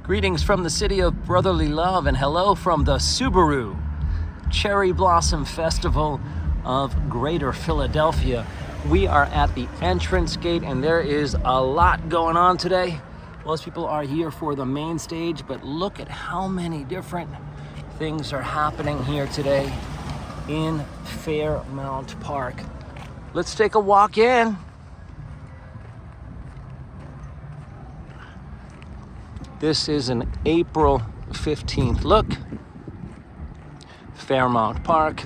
Greetings from the city of brotherly love and hello from the Subaru Cherry Blossom Festival of Greater Philadelphia. We are at the entrance gate and there is a lot going on today. Most people are here for the main stage, but look at how many different things are happening here today in Fairmount Park. Let's take a walk in. This is an April 15th look. Fairmount Park,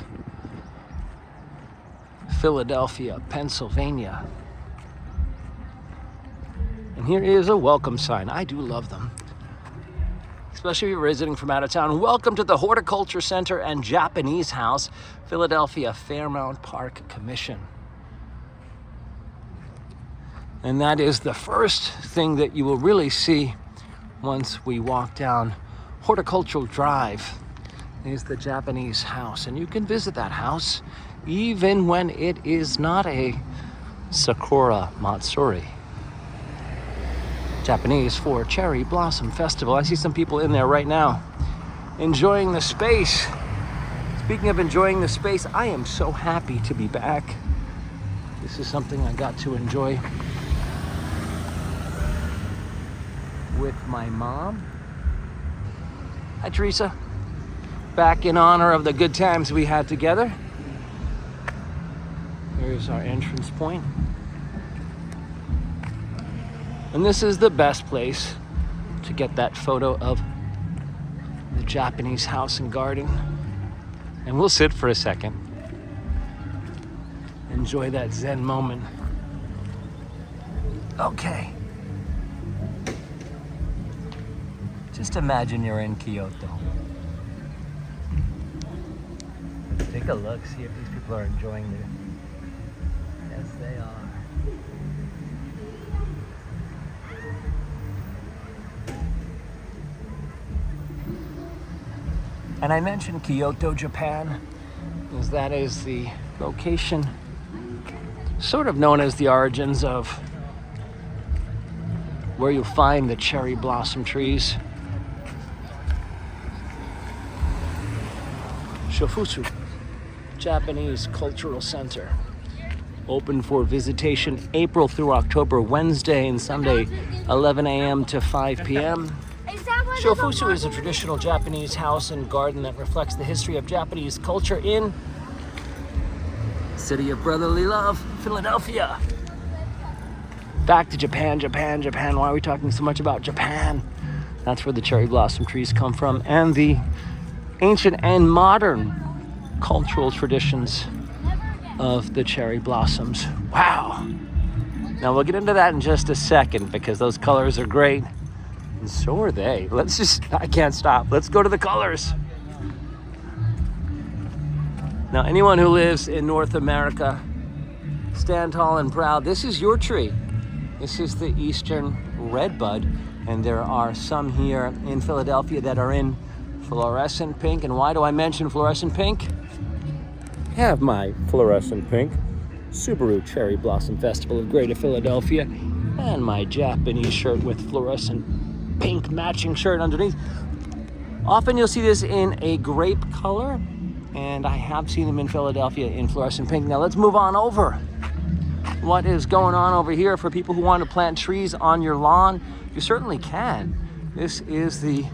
Philadelphia, Pennsylvania. And here is a welcome sign. I do love them, especially if you're visiting from out of town. Welcome to the Horticulture Center and Japanese House, Philadelphia Fairmount Park Commission. And that is the first thing that you will really see once we walk down Horticultural Drive is the Japanese House. And you can visit that house even when it is not a Sakura Matsuri. Japanese for Cherry Blossom Festival. I see some people in there right now enjoying the space. Speaking of enjoying the space, I am so happy to be back. This is something I got to enjoy with my mom. Hi, Teresa. Back in honor of the good times we had together. Here's our entrance point. And this is the best place to get that photo of the Japanese house and garden. And we'll sit for a second. Enjoy that Zen moment. Okay. Just imagine you're in Kyoto. Let's take a look, see if these people are enjoying it. Yes, they are. And I mentioned Kyoto, Japan, because that is the location, sort of known as the origins of where you'll find the cherry blossom trees. Shofuso, Japanese Cultural Center. Open for visitation April through October, Wednesday and Sunday, 11 a.m. to 5 p.m. Shofuso is a traditional Japanese house and garden that reflects the history of Japanese culture in the city of brotherly love, Philadelphia. Back to Japan, Japan, Japan. Why are we talking so much about Japan? That's where the cherry blossom trees come from, and the ancient and modern cultural traditions of the cherry blossoms. Wow. Now we'll get into that in just a second because those colors are great. And so are they. I can't stop. Let's go to the colors. Now anyone who lives in North America, stand tall and proud. This is your tree. This is the Eastern Redbud. And there are some here in Philadelphia that are in fluorescent pink. And why do I mention fluorescent pink? I have my fluorescent pink Subaru Cherry Blossom Festival of Greater Philadelphia and my Japanese shirt with fluorescent pink matching shirt underneath. Often you'll see this in a grape color, and I have seen them in Philadelphia in fluorescent pink. Now let's move on over. What is going on over here for people who want to plant trees on your lawn? You certainly can. This is the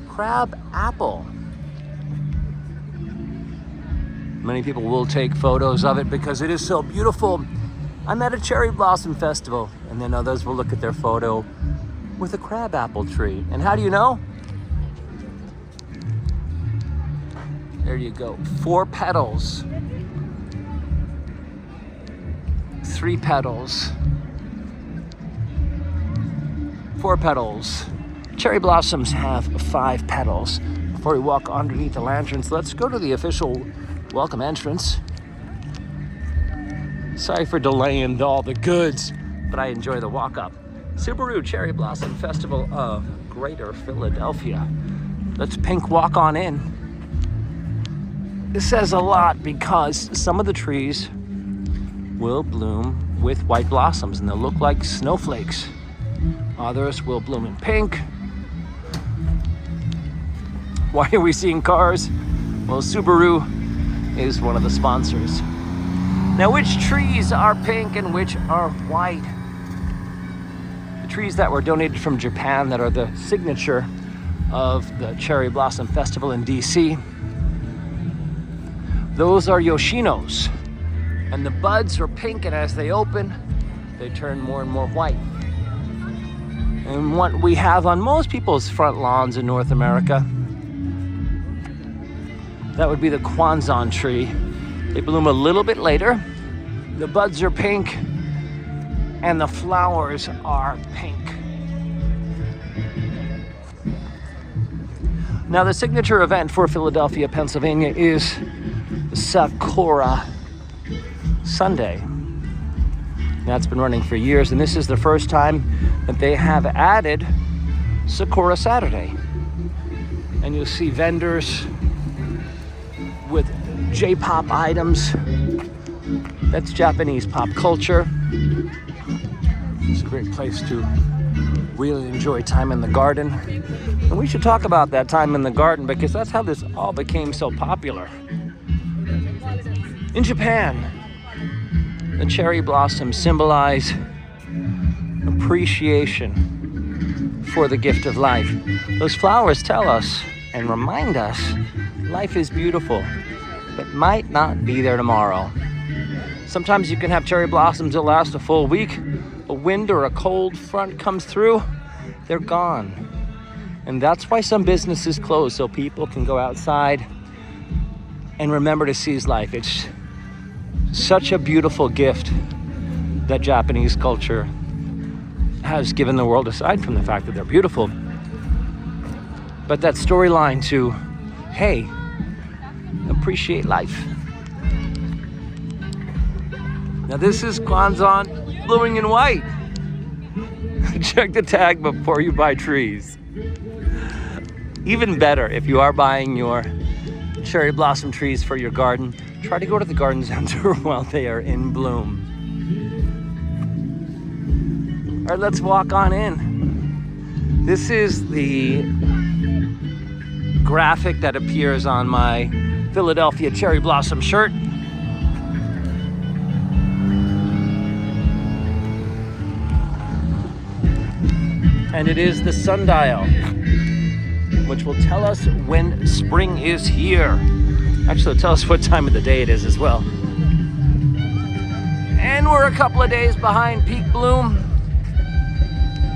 crab apple. Many people will take photos of it because it is so beautiful. I'm at a cherry blossom festival, and then others will look at their photo with a crab apple tree. And how do you know? There you go. 4 petals. 3 petals. 4 petals. Cherry blossoms have 5 petals. Before we walk underneath the lanterns, let's go to the official welcome entrance. Sorry for delaying all the goods, but I enjoy the walk up. Subaru Cherry Blossom Festival of Greater Philadelphia. Let's pink walk on in. This says a lot because some of the trees will bloom with white blossoms and they'll look like snowflakes. Others will bloom in pink, Why are we seeing cars? Well, Subaru is one of the sponsors. Now, which trees are pink and which are white? The trees that were donated from Japan that are the signature of the Cherry Blossom Festival in DC. Those are Yoshinos. And the buds are pink, and as they open, they turn more and more white. And what we have on most people's front lawns in North America, that would be the Kwanzan tree. They bloom a little bit later. The buds are pink, and the flowers are pink. Now, the signature event for Philadelphia, Pennsylvania is Sakura Sunday. That's been running for years, and this is the first time that they have added Sakura Saturday. And you'll see vendors with J-pop items. That's Japanese pop culture. It's a great place to really enjoy time in the garden. And we should talk about that time in the garden because that's how this all became so popular. In Japan, the cherry blossoms symbolize appreciation for the gift of life. Those flowers tell us and remind us life is beautiful, but might not be there tomorrow. Sometimes you can have cherry blossoms that last a full week. A wind or a cold front comes through, they're gone. And that's why some businesses close, so people can go outside and remember to seize life. It's such a beautiful gift that Japanese culture has given the world, aside from the fact that they're beautiful. But that storyline to, hey, appreciate life. Now this is Kwanzan blooming in white. Check the tag before you buy trees. Even better, if you are buying your cherry blossom trees for your garden, try to go to the garden center while they are in bloom. All right, let's walk on in. This is the graphic that appears on my Philadelphia cherry blossom shirt. And it is the sundial, which will tell us when spring is here. Actually, it'll tell us what time of the day it is as well. And we're a couple of days behind peak bloom,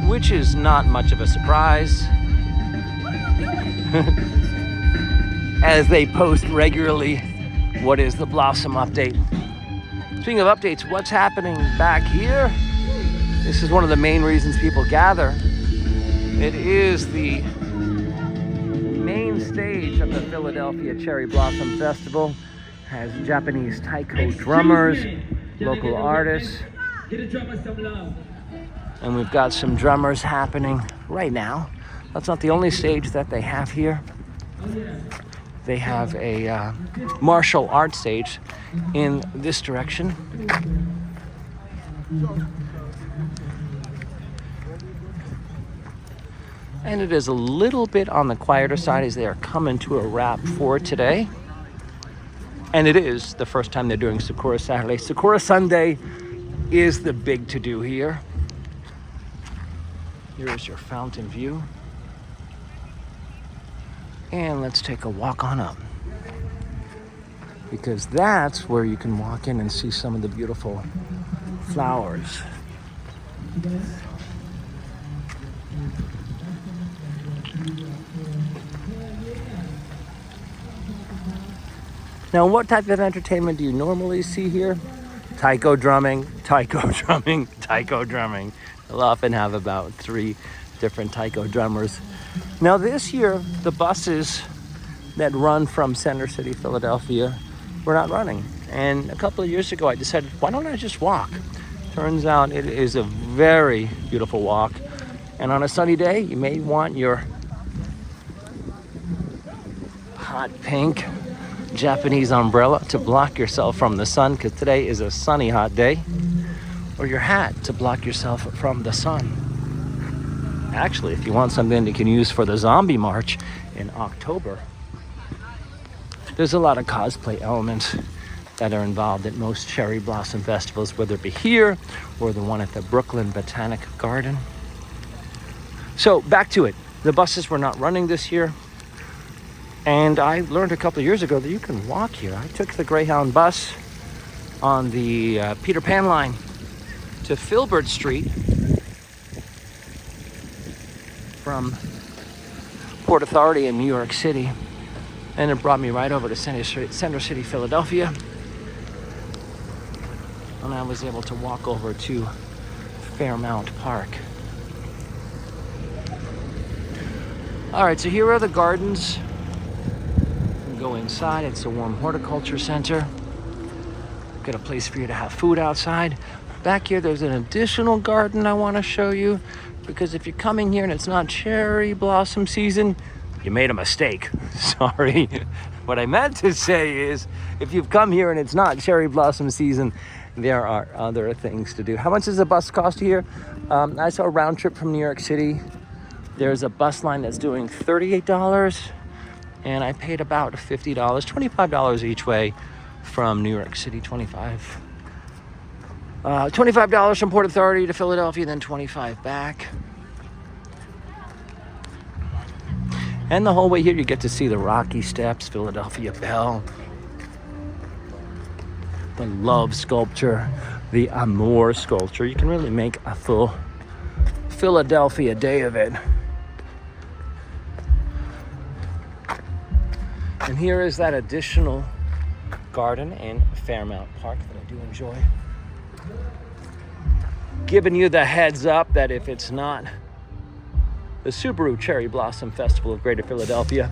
which is not much of a surprise, as they post regularly what is the blossom update. Speaking of updates, what's happening back here? This is one of the main reasons people gather. It is the main stage of the Philadelphia Cherry Blossom Festival. It has Japanese taiko drummers, local artists, and we've got some drummers happening right now. That's not the only stage that they have here. They have a martial arts stage in this direction. And it is a little bit on the quieter side as they are coming to a wrap for today. And it is the first time they're doing Sakura Saturday. Sakura Sunday is the big to-do here. Here's your fountain view. And let's take a walk on up, because that's where you can walk in and see some of the beautiful flowers. Now, what type of entertainment do you normally see here? Taiko drumming, taiko drumming, taiko drumming. They'll often have about 3 different taiko drummers. Now this year, the buses that run from Center City, Philadelphia, were not running. And a couple of years ago, I decided, why don't I just walk? Turns out it is a very beautiful walk. And on a sunny day, you may want your hot pink Japanese umbrella to block yourself from the sun, because today is a sunny, hot day, or your hat to block yourself from the sun. Actually, if you want something that you can use for the zombie march in October, there's a lot of cosplay elements that are involved at most cherry blossom festivals, whether it be here or the one at the Brooklyn Botanic Garden. So back to it. The buses were not running this year. And I learned a couple of years ago that you can walk here. I took the Greyhound bus on the Peter Pan line to Filbert Street from Port Authority in New York City. And it brought me right over to Center City, Philadelphia. And I was able to walk over to Fairmount Park. All right, so here are the gardens. Go inside. It's a warm horticulture center. Got a place for you to have food outside. Back here there's an additional garden I want to show you, because if you're coming here and it's not cherry blossom season, you made a mistake. Sorry. What I meant to say is, if you've come here and it's not cherry blossom season, there are other things to do. How much does a bus cost here? I saw a round trip from New York City. There's a bus line that's doing $38. And I paid about $50, $25 each way from New York City, $25 from Port Authority to Philadelphia, then $25 back. And the whole way here, you get to see the Rocky Steps, Philadelphia Bell, the Love sculpture, the Amour sculpture. You can really make a full Philadelphia day of it. And here is that additional garden in Fairmount Park that I do enjoy. Giving you the heads up that if it's not the Subaru Cherry Blossom Festival of Greater Philadelphia,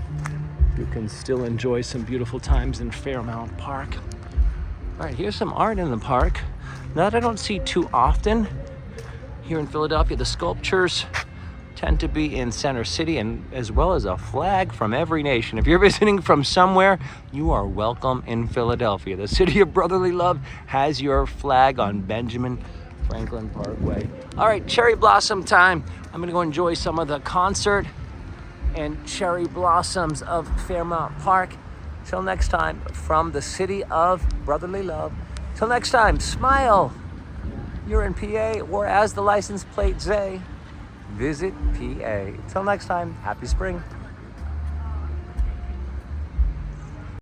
you can still enjoy some beautiful times in Fairmount Park. All right, here's some art in the park that I don't see too often here in Philadelphia. The sculptures tend to be in Center City, and as well as a flag from every nation. If you're visiting from somewhere, you are welcome in Philadelphia. The city of brotherly love has your flag on Benjamin Franklin Parkway. All right, cherry blossom time. I'm gonna go enjoy some of the concert and cherry blossoms of Fairmount Park. Till next time, from the city of brotherly love. Till next time, smile. You're in PA, or as the license plate say, visit PA. Till next time, happy spring.